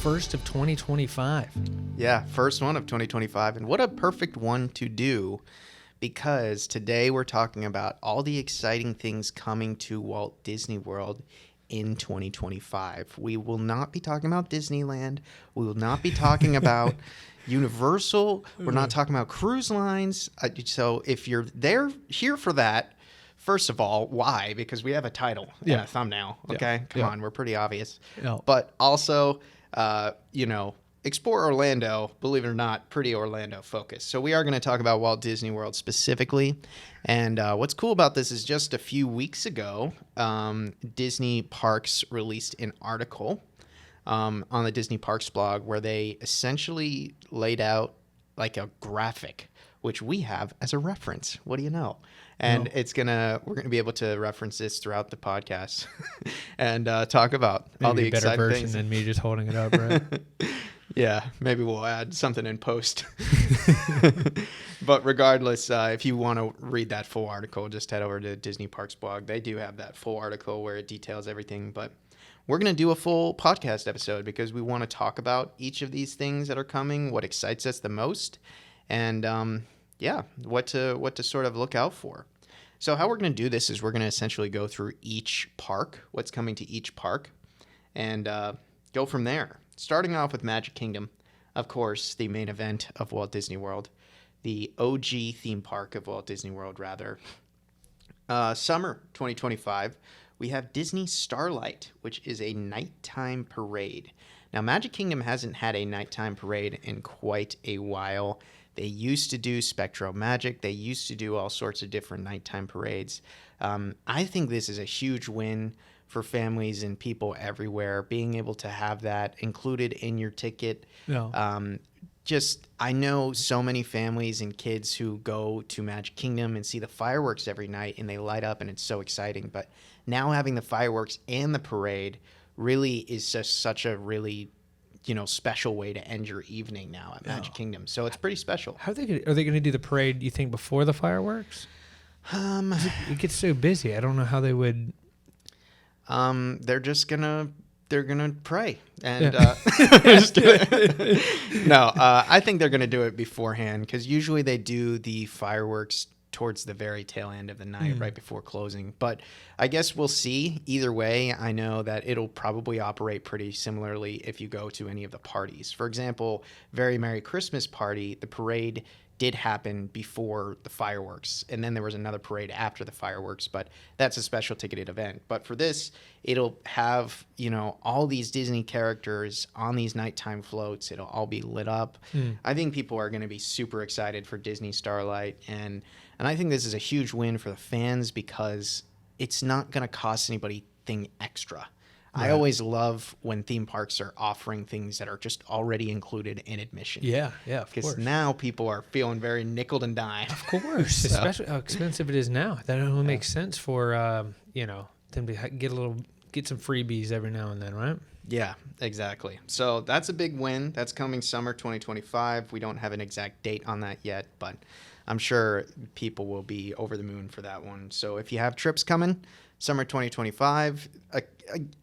first of 2025. Yeah, first one of 2025. And what a perfect one to do, because today we're talking about all the exciting things coming to Walt Disney World in 2025. We will not be talking about Disneyland. We will not be talking about Universal. We're not talking about cruise lines. So if you're here for that, first of all, why? Because we have a title and a thumbnail. Okay, come on, we're pretty obvious. Yeah. But also, Explore Orlando, believe it or not, pretty Orlando focused. So we are going to talk about Walt Disney World specifically. And what's cool about this is just a few weeks ago, Disney Parks released an article on the Disney Parks blog where they essentially laid out like a graphic, which we have as a reference. What do you know? And we're gonna be able to reference this throughout the podcast and talk about all the exciting better version things. than me just holding it up, right? Yeah, maybe we'll add something in post. But regardless, if you want to read that full article, just head over to Disney Parks blog. They do have that full article where it details everything. But we're going to do a full podcast episode because we want to talk about each of these things that are coming, what excites us the most, and what to sort of look out for. So how we're going to do this is we're going to essentially go through each park, what's coming to each park, and go from there. Starting off with Magic Kingdom, of course, the main event of Walt Disney World, the OG theme park of Walt Disney World, rather. Summer 2025, we have Disney Starlight, which is a nighttime parade. Now, Magic Kingdom hasn't had a nighttime parade in quite a while. They used to do Spectro Magic. They used to do all sorts of different nighttime parades. I think this is a huge win for families and people everywhere, being able to have that included in your ticket. Yeah. I know so many families and kids who go to Magic Kingdom and see the fireworks every night and they light up and it's so exciting. But now having the fireworks and the parade really is just such a really, special way to end your evening now at Magic Kingdom. So it's pretty special. Are they going to do the parade, you think, before the fireworks? It gets so busy. I don't know how they would. They're gonna pray and no, I think they're gonna do it beforehand because usually they do the fireworks towards the very tail end of the night, right before closing. But I guess we'll see. Either way, I know that it'll probably operate pretty similarly if you go to any of the parties. For example, Very Merry Christmas Party, the parade did happen before the fireworks, and then there was another parade after the fireworks, but that's a special ticketed event. But for this, it'll have, all these Disney characters on these nighttime floats. It'll all be lit up. I think people are going to be super excited for Disney Starlight, and I think this is a huge win for the fans because it's not going to cost anybody anything extra. Right. I always love when theme parks are offering things that are just already included in admission. Yeah, of course. Because now people are feeling very nickel and dime. Of course, especially how expensive it is now. That only makes sense for them to get some freebies every now and then, right? Yeah, exactly. So that's a big win. That's coming summer 2025. We don't have an exact date on that yet, but I'm sure people will be over the moon for that one. So if you have trips coming, summer 2025,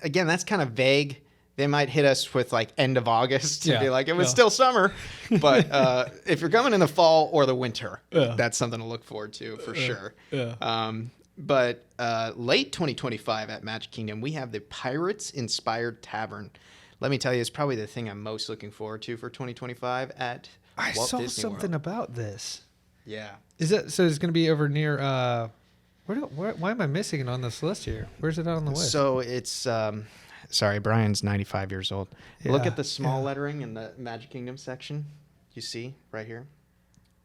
again, that's kind of vague. They might hit us with end of August and be like, it was still summer. But if you're coming in the fall or the winter, that's something to look forward to for sure. Yeah. But late 2025 at Magic Kingdom, we have the Pirates-inspired Tavern. Let me tell you, it's probably the thing I'm most looking forward to for 2025 at Walt Disney World. I saw something about this. Yeah. Is that so? It's going to be over near. Why am I missing it on this list here? Where's it on the list? So it's. Sorry, Brian's 95 years old. Yeah, look at the small lettering in the Magic Kingdom section. You see right here,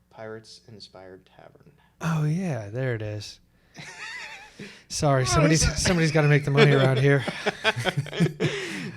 Pirates-inspired Tavern. Oh yeah, there it is. Sorry, somebody's got to make the money around here.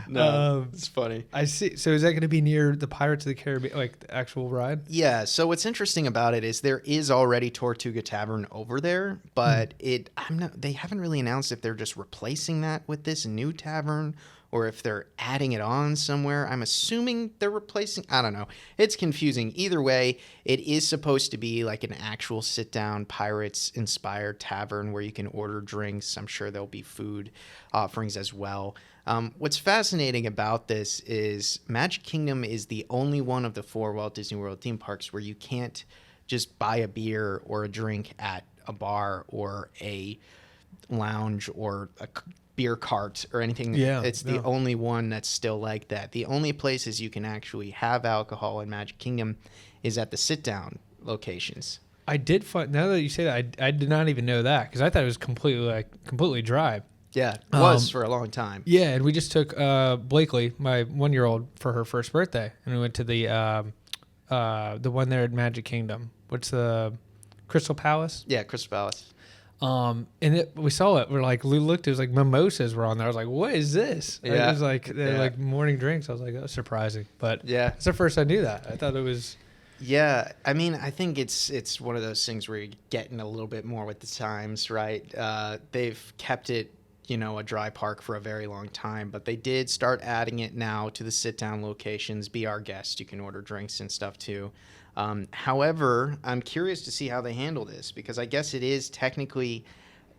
No, it's funny. I see. So is that going to be near the Pirates of the Caribbean, like the actual ride? Yeah. So what's interesting about it is there is already Tortuga Tavern over there, but they haven't really announced if they're just replacing that with this new tavern or if they're adding it on somewhere. I'm assuming they're replacing. I don't know. It's confusing. Either way, it is supposed to be like an actual sit-down Pirates-inspired tavern where you can order drinks. I'm sure there'll be food offerings as well. What's fascinating about this is Magic Kingdom is the only one of the 4 Walt Disney World theme parks where you can't just buy a beer or a drink at a bar or a lounge or a beer cart or anything. Yeah, It's the only one that's still like that. The only places you can actually have alcohol in Magic Kingdom is at the sit-down locations. I did find, now that you say that, I did not even know that because I thought it was completely dry. Yeah, it was for a long time. Yeah, and we just took Blakely, my 1-year-old, for her first birthday, and we went to the one there at Magic Kingdom. What's the Crystal Palace? Yeah, Crystal Palace. And we saw it. We're like, we looked. It was like mimosas were on there. I was like, what is this? Yeah. It was like they're like morning drinks. I was like, oh, surprising. But Yeah, it's the first I knew that. I thought it was. Yeah, I mean, I think it's one of those things where you're getting a little bit more with the times, right? They've kept it, a dry park for a very long time, but they did start adding it now to the sit-down locations. Be our guest. You can order drinks and stuff too. However, I'm curious to see how they handle this because I guess it is technically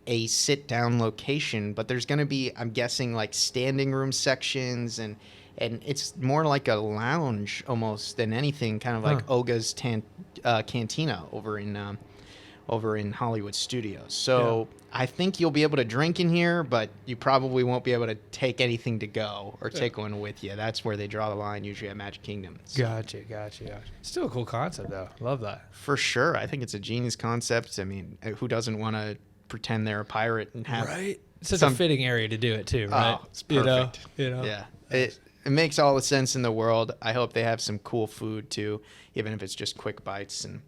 a sit-down location, but there's going to be, I'm guessing, like standing room sections and it's more like a lounge almost than anything, kind of like Oga's Cantina over in Hollywood Studios. So I think you'll be able to drink in here, but you probably won't be able to take anything to go or take one with you. That's where they draw the line usually at Magic Kingdom. So. Gotcha. Still a cool concept though. Love that. For sure. I think it's a genius concept. I mean, who doesn't want to pretend they're a pirate and have Such a fitting area to do it too, right? Oh, it's perfect. Yeah. It makes all the sense in the world. I hope they have some cool food too, even if it's just quick bites. And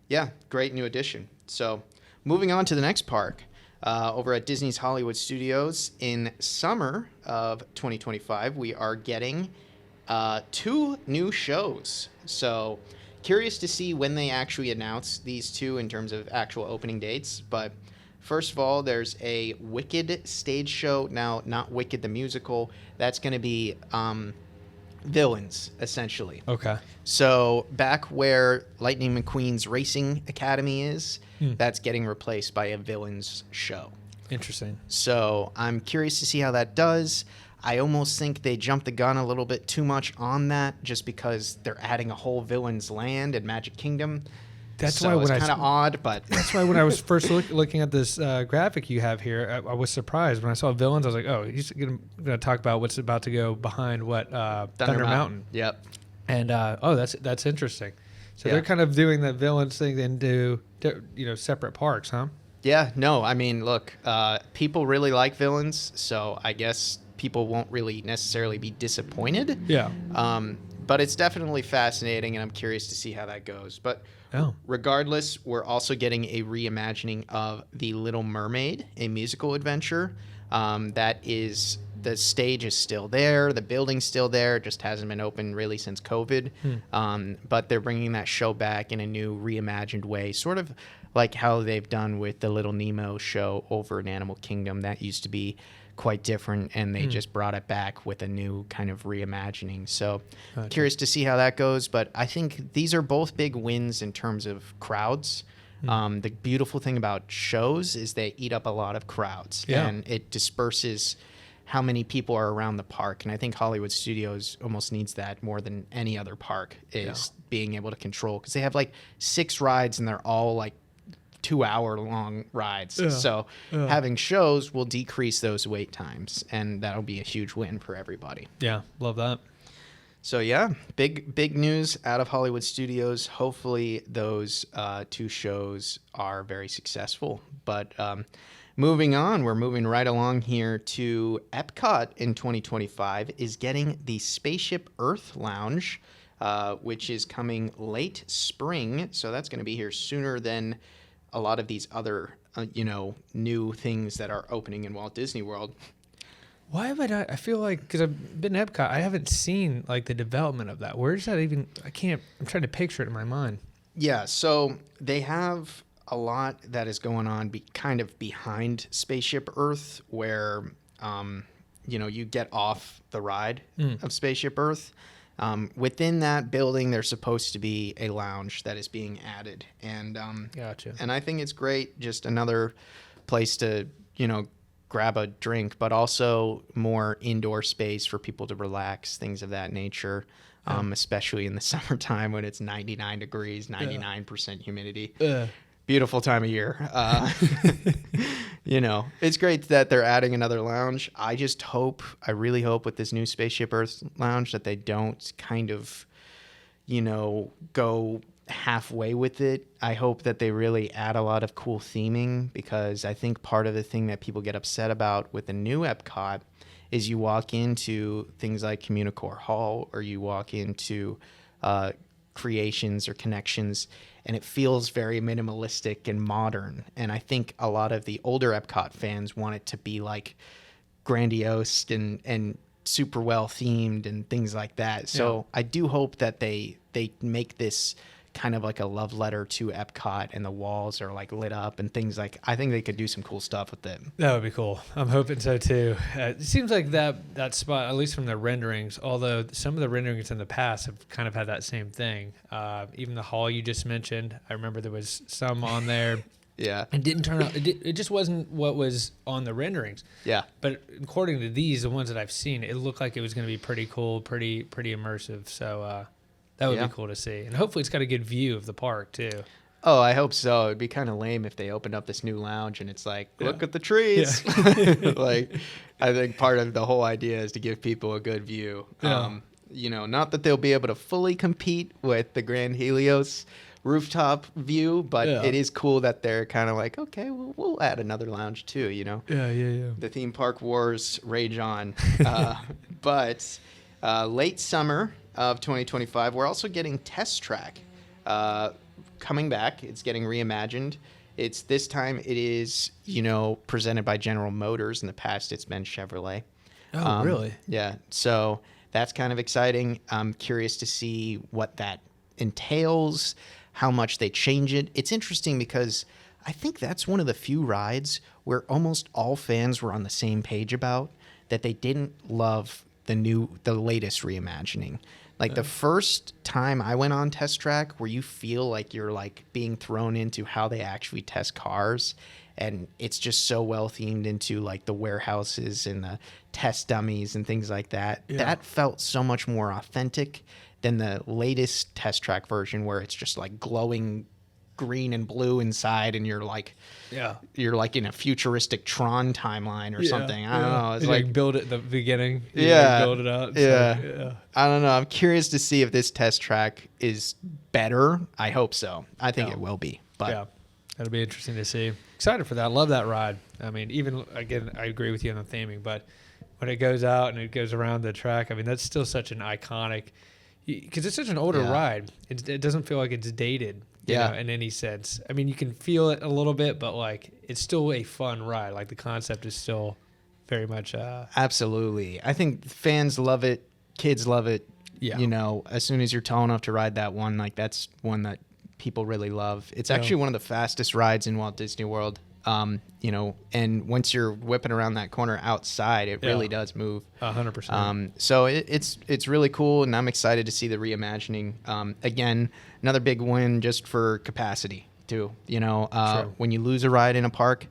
yeah, great new addition. So moving on to the next park, over at Disney's Hollywood Studios in summer of 2025, we are getting 2 new shows. So curious to see when they actually announce these 2 in terms of actual opening dates. But first of all, there's a Wicked stage show. Now, not Wicked the musical. That's going to be villains, essentially. Okay. So back where Lightning McQueen's Racing Academy is, that's getting replaced by a villains show. Interesting. So I'm curious to see how that does. I almost think they jumped the gun a little bit too much on that just because they're adding a whole villains land in Magic Kingdom. That's so why when it's kind of odd, but that's why when I was first looking at this graphic you have here, I was surprised when I saw villains. I was like, oh, he's going to talk about what's about to go behind what Thunder Mountain. Yep. And that's interesting. So they're kind of doing the villains thing into separate parks, huh? Yeah. No, I mean, look, people really like villains, so I guess people won't really necessarily be disappointed. Yeah. But it's definitely fascinating, and I'm curious to see how that goes. But regardless, we're also getting a reimagining of The Little Mermaid, a musical adventure. That is, the stage is still there, the building's still there, it just hasn't been open really since COVID. But they're bringing that show back in a new reimagined way, sort of like how they've done with the Little Nemo show over in Animal Kingdom. That used to be quite different, and they just brought it back with a new kind of reimagining. So curious to see how that goes, but I think these are both big wins in terms of crowds. The beautiful thing about shows is they eat up a lot of crowds, and it disperses how many people are around the park. And I think Hollywood Studios almost needs that more than any other park, is being able to control, because they have like 6 rides and they're all like 2-hour long rides. So having shows will decrease those wait times, and that'll be a huge win for everybody. Yeah, love that. So yeah, big news out of Hollywood Studios. Hopefully those 2 shows are very successful. But moving on, we're moving right along here to Epcot in 2025 is getting the Spaceship Earth Lounge, which is coming late spring. So that's going to be here sooner than a lot of these other, new things that are opening in Walt Disney World. Why have I not? I feel like, because I've been to Epcot, I haven't seen like the development of that. Where is that even? I'm trying to picture it in my mind. Yeah, so they have a lot that is going on kind of behind Spaceship Earth, where, you get off the ride of Spaceship Earth. Within that building, there's supposed to be a lounge that is being added. And Gotcha. And I think it's great, just another place to, grab a drink, but also more indoor space for people to relax, things of that nature. Especially in the summertime when it's 99 degrees, 99% humidity. Beautiful time of year. It's great that they're adding another lounge. I really hope with this new Spaceship Earth Lounge that they don't kind of, go halfway with it. I hope that they really add a lot of cool theming, because I think part of the thing that people get upset about with the new EPCOT is you walk into things like Communicore Hall, or you walk into Creations or Connections, and it feels very minimalistic and modern. And I think a lot of the older EPCOT fans want it to be like grandiose and super well themed and things like that. So I do hope that they make this kind of like a love letter to EPCOT, and the walls are like lit up and things like. I think they could do some cool stuff with it. That would be cool. I'm hoping so too. It seems like that spot, at least from the renderings, although some of the renderings in the past have kind of had that same thing. Even the hall you just mentioned, I remember there was some on there. Yeah. It didn't turn out. It just wasn't what was on the renderings. Yeah. But according to the ones that I've seen, it looked like it was going to be pretty cool, pretty immersive. So that would be cool to see. And hopefully it's got a good view of the park too. Oh, I hope so. It'd be kind of lame if they opened up this new lounge and it's like, look at the trees. Yeah. Like, I think part of the whole idea is to give people a good view. Yeah. Not that they'll be able to fully compete with the Grand Helios rooftop view, but it is cool that they're kind of like, okay, we'll add another lounge too, Yeah. The theme park wars rage on. But late summer of 2025, we're also getting Test Track coming back. It's getting reimagined. It's this time it is, presented by General Motors. In the past, it's been Chevrolet. Oh, really? Yeah. So that's kind of exciting. I'm curious to see what that entails, how much they change it. It's interesting because I think that's one of the few rides where almost all fans were on the same page about that they didn't love the latest reimagining. Like the first time I went on Test Track, where you feel like you're like being thrown into how they actually test cars, and it's just so well themed into like the warehouses and the test dummies and things like that. Yeah. That felt so much more authentic than the latest Test Track version, where it's just like glowing green and blue inside, and you're like in a futuristic Tron timeline or something. I don't know. It's like build it at the beginning. Build it out. Yeah. I don't know. I'm curious to see if this Test Track is better. I hope so. I think it will be. But that'll be interesting to see. Excited for that. Love that ride. I mean, even again, I agree with you on the theming, but when it goes out and it goes around the track, I mean, that's still such an iconic, because it's such an older ride. It doesn't feel like it's dated. In any sense. I mean, you can feel it a little bit, but like it's still a fun ride. Like the concept is still very much absolutely. I think fans love it, kids love it. Yeah. As soon as you're tall enough to ride that one, like that's one that people really love. It's actually one of the fastest rides in Walt Disney World. And once you're whipping around that corner outside, it really does move 100%. So it's really cool, and I'm excited to see the reimagining. Again, another big win just for capacity too. When you lose a ride in a park,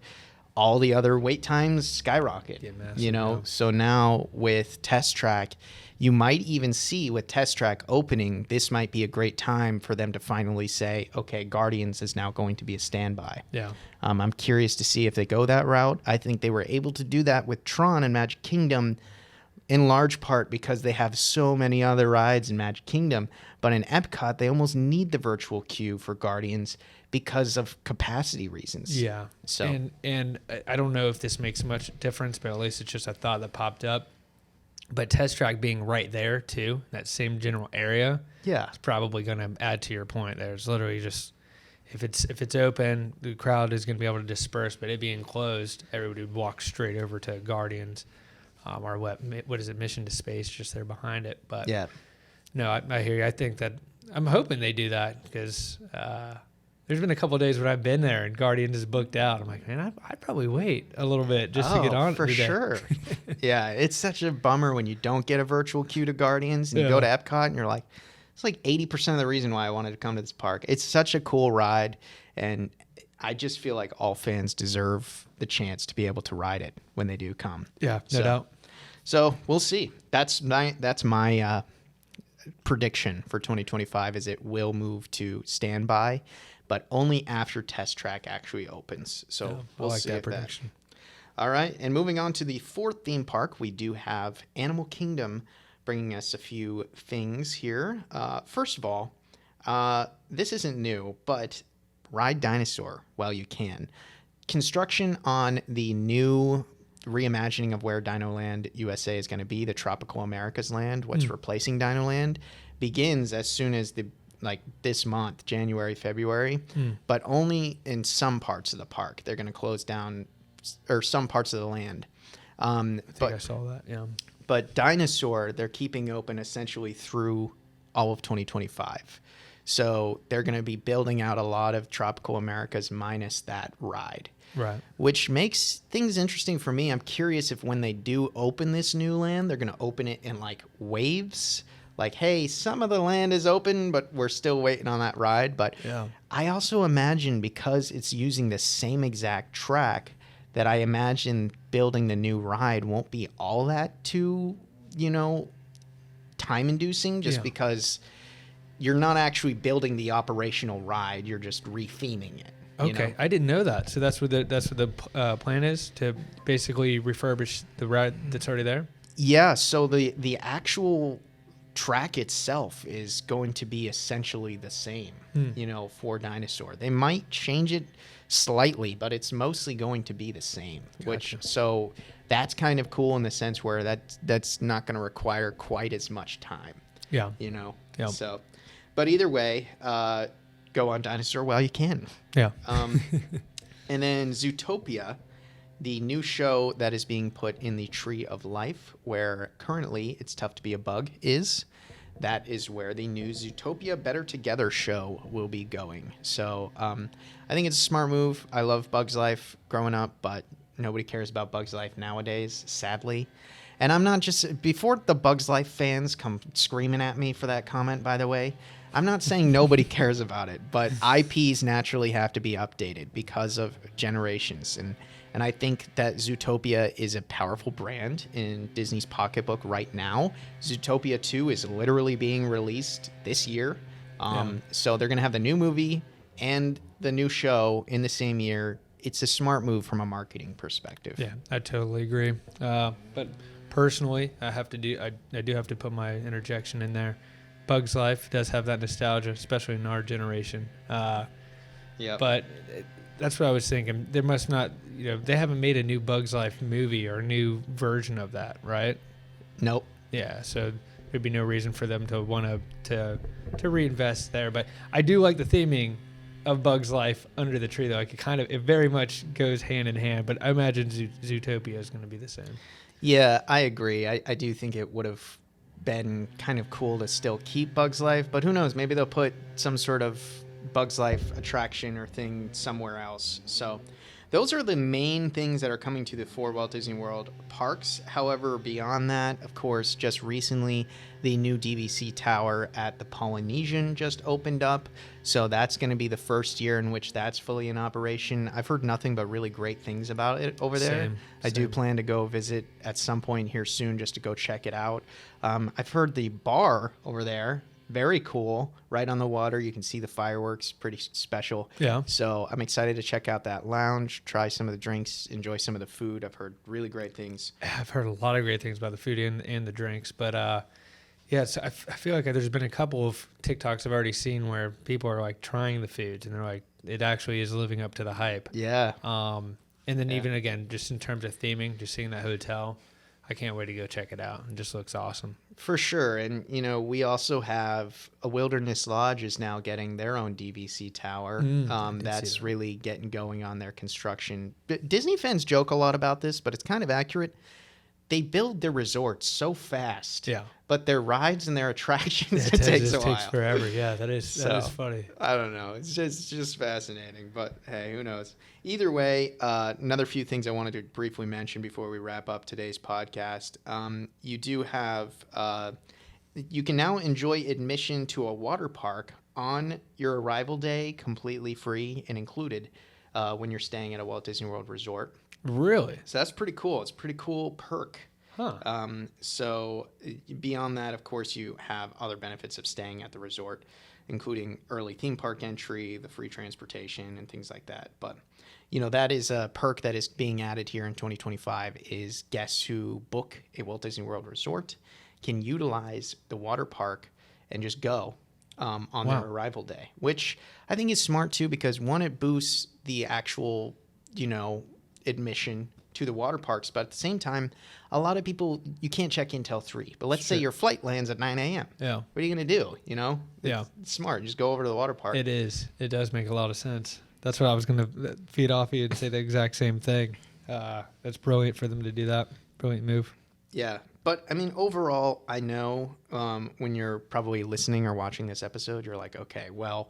all the other wait times skyrocket. Massive, So now with Test Track, you might even see with Test Track opening, this might be a great time for them to finally say, okay, Guardians is now going to be a standby. Yeah. I'm curious to see if they go that route. I think they were able to do that with Tron and Magic Kingdom in large part because they have so many other rides in Magic Kingdom. But in Epcot, they almost need the virtual queue for Guardians because of capacity reasons. Yeah. So and I don't know if this makes much difference, but at least it's just a thought that popped up. But Test Track being right there too, that same general area, it's probably going to add to your point. There's literally just if it's open, the crowd is going to be able to disperse. But it being closed, everybody would walk straight over to Guardians, or what is it, Mission to Space, just there behind it. But no, I hear you. I think that I'm hoping they do that because there's been a couple of days when I've been there and Guardians is booked out. I'm like, man, I'd probably wait a little bit just to get on. For sure. Yeah, it's such a bummer when you don't get a virtual queue to Guardians and you go to Epcot and you're like, it's like 80% of the reason why I wanted to come to this park. It's such a cool ride, and I just feel like all fans deserve the chance to be able to ride it when they do come. Yeah, no doubt. So we'll see. That's my prediction for 2025 is it will move to standby, but only after Test Track actually opens. So we'll see that prediction. All right, and moving on to the fourth theme park, we do have Animal Kingdom bringing us a few things here. First of all, this isn't new, but ride Dinosaur while you can. Construction on the new reimagining of where Dino Land USA is going to be, the Tropical America's Land, what's replacing Dino Land, begins as soon as this month, January, February, but only in some parts of the park. They're going to close down or some parts of the land. I think I saw that, yeah. But Dinosaur, they're keeping open essentially through all of 2025. So they're going to be building out a lot of Tropical Americas minus that ride. Right. Which makes things interesting for me. I'm curious if when they do open this new land, they're going to open it in like waves. Like, hey, some of the land is open, but we're still waiting on that ride. But yeah. I also imagine because it's using the same exact track that I imagine building the new ride won't be all that too, time inducing just because you're not actually building the operational ride. You're just retheming it. Okay, I didn't know that. So that's what the plan is, to basically refurbish the ride that's already there? Yeah, so the actual track itself is going to be essentially the same, for Dinosaur. They might change it slightly, but it's mostly going to be the same. Gotcha. So that's kind of cool in the sense where that's not going to require quite as much time. Yeah. Yeah. So, but either way, go on Dinosaur while you can. Yeah. And then Zootopia, the new show that is being put in the Tree of Life, where currently It's Tough to Be a Bug is. That is where the new Zootopia Better Together show will be going. So I think it's a smart move. I love Bug's Life growing up, but nobody cares about Bug's Life nowadays, sadly. And I'm not just... Before the Bug's Life fans come screaming at me for that comment, by the way, I'm not saying nobody cares about it, but IPs naturally have to be updated because of generations. And I think that Zootopia is a powerful brand in Disney's pocketbook right now. Zootopia 2 is literally being released this year. So they're going to have the new movie and the new show in the same year. It's a smart move from a marketing perspective. Yeah, I totally agree. But personally, I do have to put my interjection in there. Bug's Life does have that nostalgia, especially in our generation. But that's what I was thinking. There must not, they haven't made a new Bug's Life movie or a new version of that, right? Nope. Yeah, so there'd be no reason for them to want to reinvest there. But I do like the theming of Bug's Life under the tree, though. It very much goes hand in hand. But I imagine Zootopia is going to be the same. Yeah, I agree. I do think it would have been kind of cool to still keep Bug's Life, but who knows? Maybe they'll put some sort of Bug's Life attraction or thing somewhere else. So those are the main things that are coming to the 4 Walt Disney World parks. However, beyond that, of course, just recently, the new DVC tower at the Polynesian just opened up. So that's going to be the first year in which that's fully in operation. I've heard nothing but really great things about it over there. Same. I do plan to go visit at some point here soon just to go check it out. I've heard the bar over there, very cool, right on the water. You can see the fireworks, pretty special. Yeah. So I'm excited to check out that lounge, try some of the drinks, enjoy some of the food. I've heard really great things. I've heard a lot of great things about the food and the drinks, but I feel like there's been a couple of TikToks I've already seen where people are like trying the foods and they're like, it actually is living up to the hype. Yeah. And then even again, just in terms of theming, just seeing that hotel, I can't wait to go check it out. It just looks awesome. For sure. And, we also have a Wilderness Lodge is now getting their own DVC tower. That's really getting going on their construction. But Disney fans joke a lot about this, but it's kind of accurate. They build their resorts so fast. Yeah. But their rides and their attractions, it takes a while. It takes forever. Yeah, that is funny. I don't know. It's just fascinating. But hey, who knows? Either way, another few things I wanted to briefly mention before we wrap up today's podcast. You do have, you can now enjoy admission to a water park on your arrival day, completely free and included. when you're staying at a Walt Disney World resort. Really? So that's pretty cool. It's a pretty cool perk. Huh. So beyond that, of course, you have other benefits of staying at the resort, including early theme park entry, the free transportation, and things like that. But, that is a perk that is being added here in 2025 is guests who book a Walt Disney World resort can utilize the water park and just go on their arrival day, which I think is smart too, because one, it boosts the actual, admission to the water parks. But at the same time, a lot of people, you can't check in till 3. But let's say your flight lands at 9 a.m. Yeah. What are you going to do? It's smart. Just go over to the water park. It is. It does make a lot of sense. That's what I was going to feed off you and say the exact same thing. That's brilliant for them to do that. Brilliant move. Yeah. But, overall, I know when you're probably listening or watching this episode, you're like, okay, well,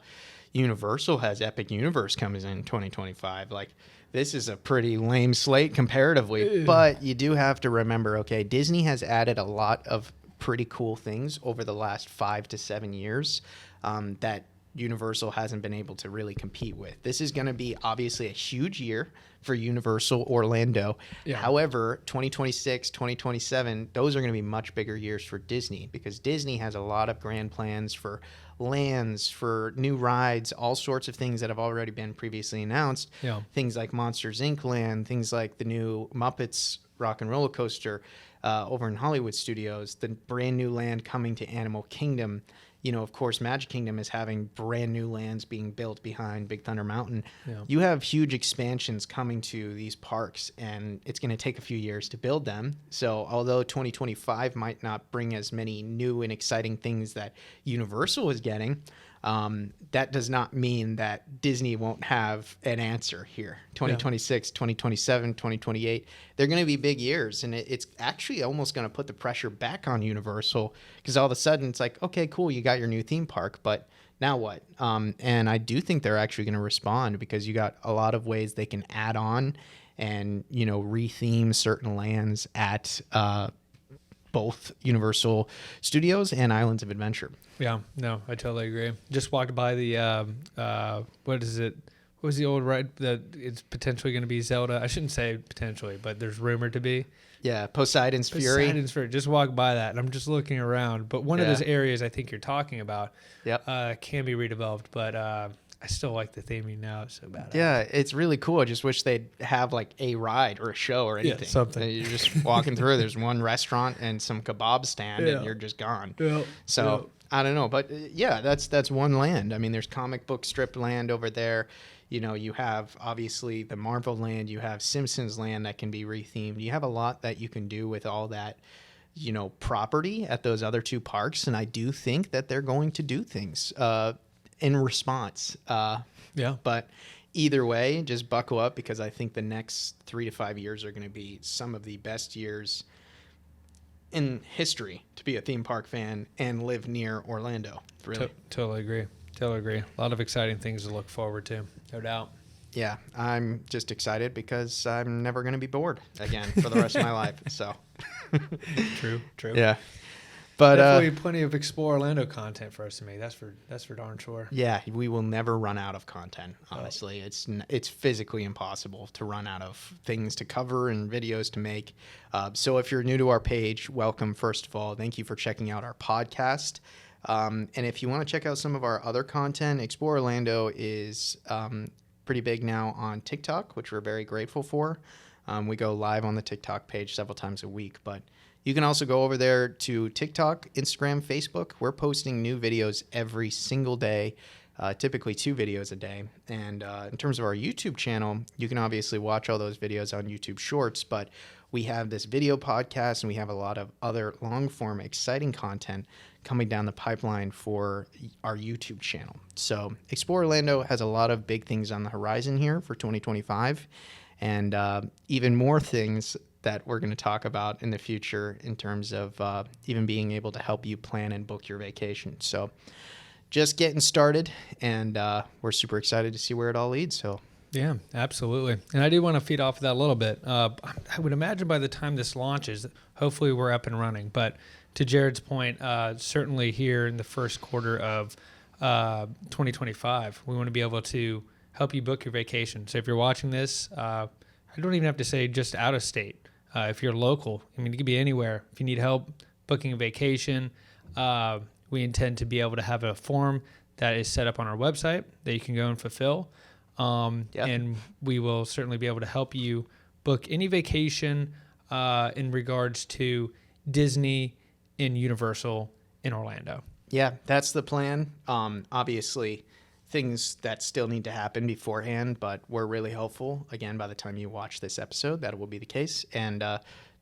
Universal has Epic Universe coming in 2025. Like, this is a pretty lame slate comparatively. But you do have to remember, okay, Disney has added a lot of pretty cool things over the last 5 to 7 years that Universal hasn't been able to really compete with. This is going to be obviously a huge year for Universal Orlando. Yeah. However, 2026, 2027, those are going to be much bigger years for Disney, because Disney has a lot of grand plans for lands, for new rides, all sorts of things that have already been previously announced. Yeah. Things like Monsters Inc. land, things like the new Muppets Rock and Roller Coaster over in Hollywood Studios, the brand new land coming to Animal Kingdom. Of course, Magic Kingdom is having brand new lands being built behind Big Thunder Mountain. Yeah. You have huge expansions coming to these parks, and it's going to take a few years to build them. So although 2025 might not bring as many new and exciting things that Universal is getting, that does not mean that Disney won't have an answer here. 2026, 2027, 2028, they're going to be big years. And it's actually almost going to put the pressure back on Universal, because all of a sudden it's like, okay, cool, you got your new theme park, but now what? And I do think they're actually going to respond, because you got a lot of ways they can add on and, retheme certain lands at both Universal Studios and Islands of Adventure. Yeah, no, I totally agree. Just walked by the, what is it? What was the old ride that it's potentially going to be Zelda? I shouldn't say potentially, but there's rumored to be. Yeah, Poseidon's Fury. Poseidon's Fury. Just walked by that, and I'm just looking around. But one of those areas I think you're talking about can be redeveloped, but I still like the theming now. It's so bad. Yeah, it's really cool. I just wish they'd have like a ride or a show or anything. Yeah, something. You're just walking through. There's one restaurant and some kebab stand, and you're just gone. Yeah. So I don't know, but that's one land. I mean, there's comic book strip land over there. You have obviously the Marvel land. You have Simpsons land that can be rethemed. You have a lot that you can do with all that, property at those other two parks. And I do think that they're going to do things in response. But either way, just buckle up, because I think the next 3 to 5 years are going to be some of the best years in history to be a theme park fan and live near Orlando. Really. Totally agree. A lot of exciting things to look forward to, no doubt. Yeah, I'm just excited because I'm never going to be bored again for the rest of my life. So True. Yeah. But definitely plenty of Explore Orlando content for us to make. That's for darn sure. Yeah, we will never run out of content. Honestly, it's physically impossible to run out of things to cover and videos to make. So if you're new to our page, welcome. First of all, thank you for checking out our podcast. And if you want to check out some of our other content, Explore Orlando is pretty big now on TikTok, which we're very grateful for. We go live on the TikTok page several times a week, but you can also go over there to TikTok, Instagram, Facebook. We're posting new videos every single day, typically 2 videos a day. And in terms of our YouTube channel, you can obviously watch all those videos on YouTube Shorts, but we have this video podcast and we have a lot of other long-form exciting content coming down the pipeline for our YouTube channel. So Explore Orlando has a lot of big things on the horizon here for 2025, and even more things that we're going to talk about in the future in terms of even being able to help you plan and book your vacation. So just getting started, and we're super excited to see where it all leads. So yeah, absolutely. And I do want to feed off of that a little bit. I would imagine by the time this launches, hopefully we're up and running. But to Jared's point, certainly here in the first quarter of 2025, we want to be able to help you book your vacation. So if you're watching this, I don't even have to say just out of state. If you're local, I mean, it could be anywhere. If you need help booking a vacation, we intend to be able to have a form that is set up on our website that you can go and fulfill. And we will certainly be able to help you book any vacation in regards to Disney and Universal in Orlando. Yeah, that's the plan. Obviously, things that still need to happen beforehand, but we're really hopeful. Again, by the time you watch this episode, that will be the case. And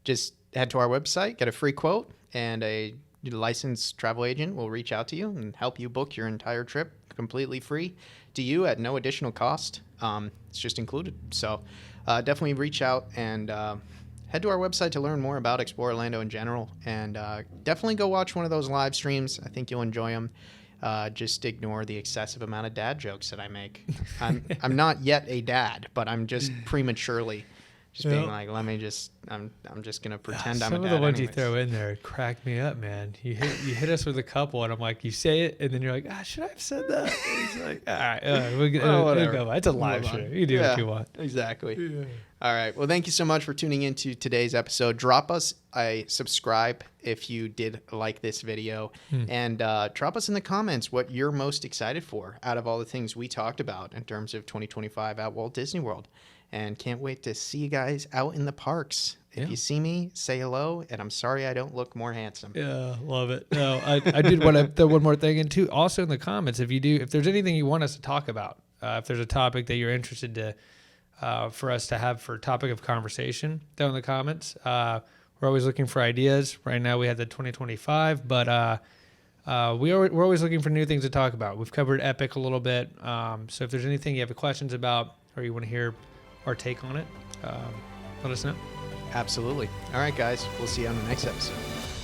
just head to our website, get a free quote, and a licensed travel agent will reach out to you and help you book your entire trip completely free to you at no additional cost. It's just included. So definitely reach out and head to our website to learn more about Explore Orlando in general. And definitely go watch one of those live streams. I think you'll enjoy them. Just ignore the excessive amount of dad jokes that I make. I'm not yet a dad, but I'm just prematurely being like, I'm just gonna pretend I'm a dad. Some of the ones anyways. you throw in there crack me up, man. You hit us with a couple, and I'm like, you say it, and then you're like, should I have said that? And it's like, all right, we'll go. It's a live show. You do what you want. Exactly. Yeah. All right. Well, thank you so much for tuning into today's episode. Drop us a subscribe if you did like this video, and drop us in the comments what you're most excited for out of all the things we talked about in terms of 2025 at Walt Disney World. And can't wait to see you guys out in the parks. If you see me, say hello, and I'm sorry I don't look more handsome. Yeah, love it. No, I did want to throw one more thing in too. Also in the comments, if there's anything you want us to talk about, if there's a topic that you're interested to for us to have for topic of conversation, down in the comments. We're always looking for ideas. Right now we have the 2025, but we're always looking for new things to talk about. We've covered Epic a little bit, so if there's anything you have questions about or you want to hear our take on it, let us know. Absolutely. All right, guys. We'll see you on the next episode.